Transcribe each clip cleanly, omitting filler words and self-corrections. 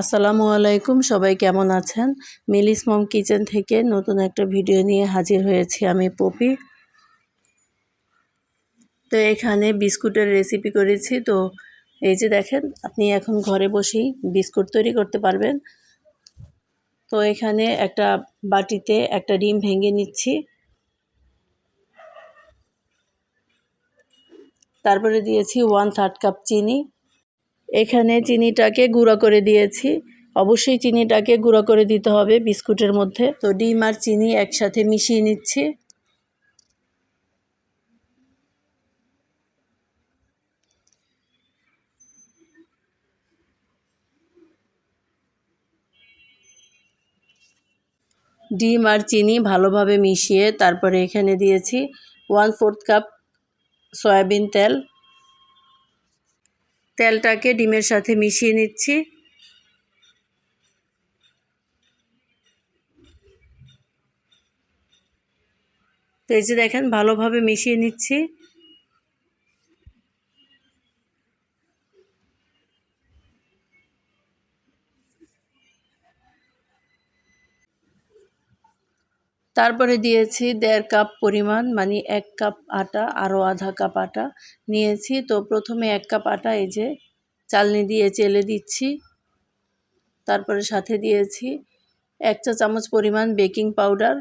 আসসালামু আলাইকুম, সবাই কেমন আছেন? মিলিস মম কিচেন থেকে নতুন একটা ভিডিও নিয়ে হাজির হয়েছি আমি পপি। তো এখানে বিস্কুটের রেসিপি করেছি। তো এই যে দেখেন, আপনি এখন ঘরে বসেই বিস্কুট তৈরি করতে পারবেন। তো এখানে একটা বাটিতে একটা ডিম ভেঙে নিচ্ছি, তারপরে দিয়েছি 1/3 কাপ চিনি। এখানে চিনিটাকে গুঁড়া করে দিয়েছি। অবশ্যই চিনিটাকে গুঁড়া করে দিতে হবে বিস্কুটের মধ্যে। তো ডিম আর চিনি একসাথে মিশিয়ে নিচ্ছি। ডিম আর চিনি ভালোভাবে মিশিয়ে তারপরে এখানে দিয়েছি 1/4 কাপ সয়াবিন তেল। তেলটাকে ডিমের সাথে মিশিয়ে নিচ্ছি। তো এই যে দেখেন, ভালোভাবে মিশিয়ে নিচ্ছি। তারপরে দিয়েছি 1.5 কাপ পরিমাণ, মানে 1 কাপ আটা, আরও আধা কাপ আটা নিয়েছি। তো প্রথমে 1 কাপ আটা এই যে চালনি দিয়ে চেলে দিচ্ছি। তারপরে সাথে দিয়েছি 1 চা চামচ পরিমাণ বেকিং পাউডার।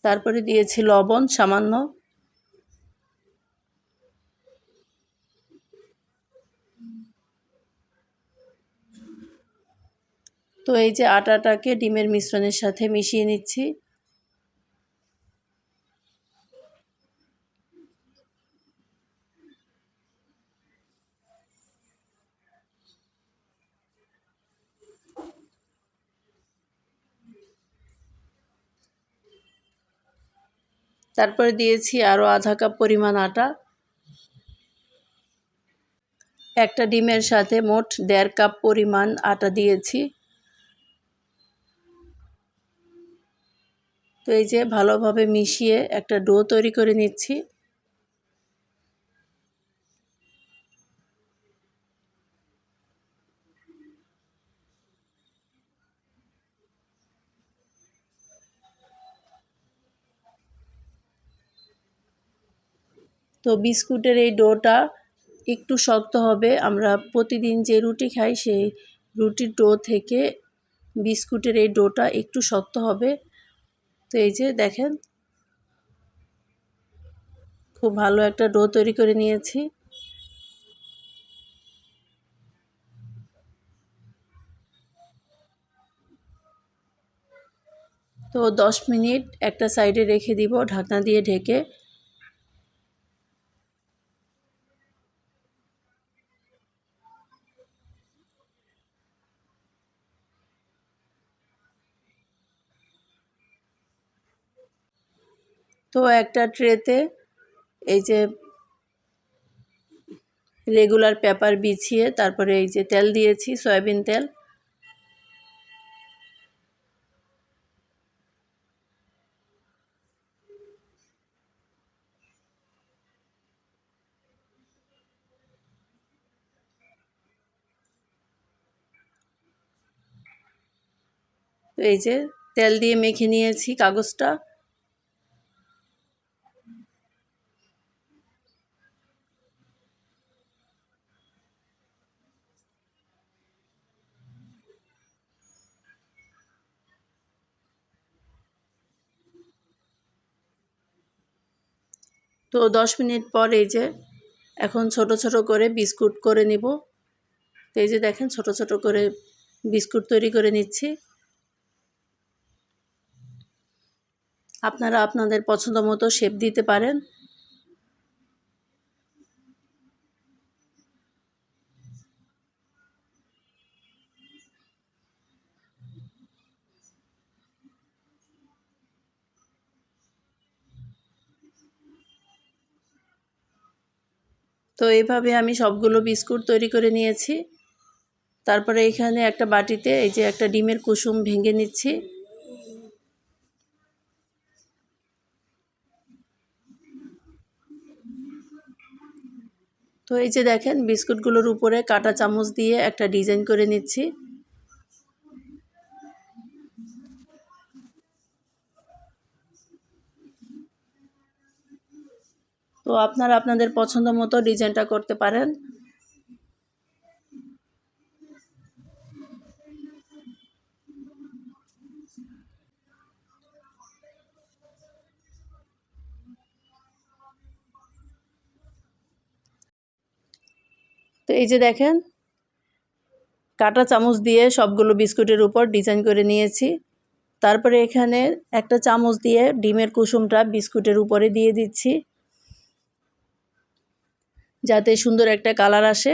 তারপরে দিয়েছি লবণ সামান্য। তো এই যে আটাটাকে ডিমের মিশ্রণের সাথে মিশিয়ে নিচ্ছি। তারপরে দিয়েছি আরও আধা কাপ পরিমাণ আটা। একটা ডিমের সাথে মোট 1.5 কাপ পরিমাণ আটা দিয়েছি। তো এই যে ভালোভাবে মিশিয়ে একটা ডো তৈরি করে নিচ্ছি। তো বিস্কুটের এই ডোটা একটু শক্ত হবে। আমরা প্রতিদিন যে রুটি খাই সেই রুটির ডো থেকে বিস্কুটের এই ডোটা একটু শক্ত হবে। তো এই যে দেখেন, খুব ভালো একটা ডো তৈরি করে নিয়েছি। তো 10 মিনিট একটা সাইডে রেখে দিব ঢাকনা দিয়ে ঢেকে। তো একটা ট্রেতে এই যে রেগুলার পেপার বিছিয়ে তারপরে এই যে তেল দিয়েছি, সয়াবিন তেল। তো এই যে তেল দিয়ে মেখে নিয়েছি কাগজটা। তো 10 মিনিট পর এই যে এখন ছোট ছোট করে বিস্কুট করে নিব। তো এই যে দেখেন, ছোট ছোট করে বিস্কুট তৈরি করে নিচ্ছি। আপনারা আপনাদের পছন্দ মতো শেপ দিতে পারেন। তো এইভাবে আমি সবগুলো বিস্কুট তৈরি করে নিয়েছি। তারপরে এখানে একটা বাটিতে এই যে একটা ডিমের কুসুম ভেঙে নিচ্ছি। তো এই যে দেখেন বিস্কুটগুলোর উপরে কাঁটা চামচ দিয়ে একটা ডিজাইন করে নিচ্ছি। তো আপনারা আপনাদের পছন্দ মতো ডিজাইনটা করতে পারেন। তো এই যে দেখেন কাঁটা চামচ দিয়ে সবগুলো বিস্কুটের উপর ডিজাইন করে নিয়েছি। তারপরে এখানে একটা চামচ দিয়ে ডিমের কুসুমটা বিস্কুটের উপরে দিয়ে দিচ্ছি, যাতে সুন্দর একটা কালার আসে।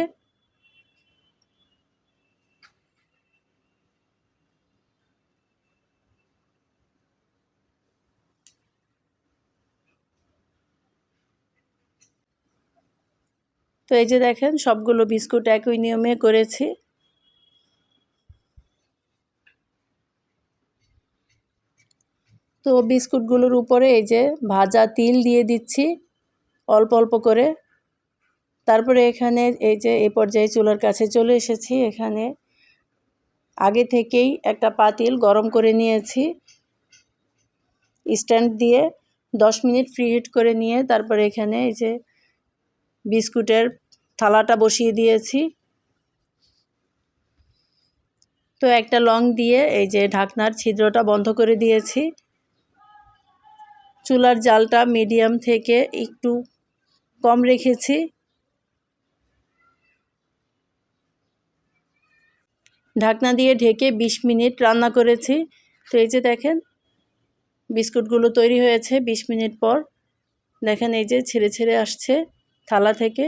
তো এই যে দেখেন সবগুলো বিস্কুট একই নিয়মে করেছি। তো বিস্কুটগুলোর উপরে এই যে ভাজা তিল দিয়ে দিচ্ছি অল্প অল্প করে। তারপরে এখানে এই যে এই পর্যায়ে চুলার কাছে চলে এসেছি। এখানে আগে থেকেই একটা পাতিল গরম করে নিয়েছি, স্ট্যান্ড দিয়ে 10 মিনিট প্রিহিট করে নিয়ে তারপরে এখানে এই যে বিস্কুটের থালাটা বসিয়ে দিয়েছি। তো একটা লং দিয়ে এই যে ঢাকনার ছিদ্রটা বন্ধ করে দিয়েছি। চুলার জালটা মিডিয়াম থেকে একটু কম রেখেছি। ঢাকনা দিয়ে ঢেকে 20 মিনিট রান্না করেছি। তো এই যে দেখেন বিস্কুটগুলো তৈরি হয়েছে 20 মিনিট পর। দেখেন এই যে ছেড়ে ছেড়ে আসছে থালা থেকে।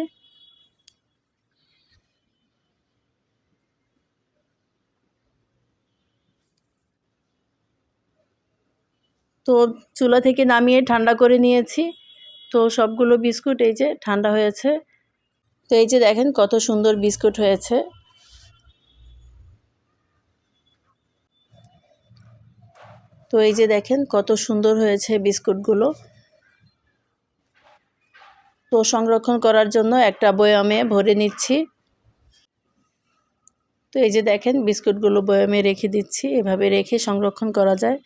তো চুলা থেকে নামিয়ে ঠান্ডা করে নিয়েছি। তো সবগুলো বিস্কুট এই যে ঠান্ডা হয়েছে। তো এই যে দেখেন কত সুন্দর বিস্কুট হয়েছে। তো এই যে দেখেন কত সুন্দর হয়েছে বিস্কুটগুলো। তো সংরক্ষণ করার জন্য একটা বয়ামে ভরে নিচ্ছি। তো এই যে দেখেন বিস্কুটগুলো বয়ামে রেখে দিচ্ছি, এভাবে রেখে সংরক্ষণ করা যায়।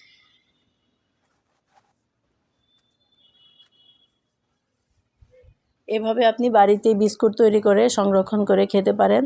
এভাবে আপনি বাড়িতে বিস্কুট তৈরি করে সংরক্ষণ করে খেতে পারেন।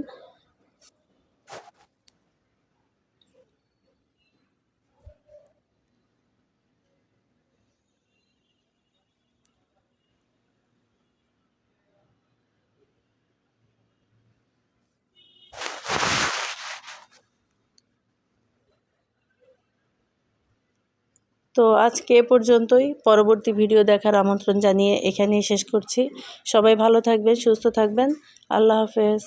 তো আজকে এ পর্যন্তই। পরবর্তী ভিডিও দেখার আমন্ত্রণ জানিয়ে এখানেই শেষ করছি। সবাই ভালো থাকবেন, সুস্থ থাকবেন। আল্লাহ হাফেজ।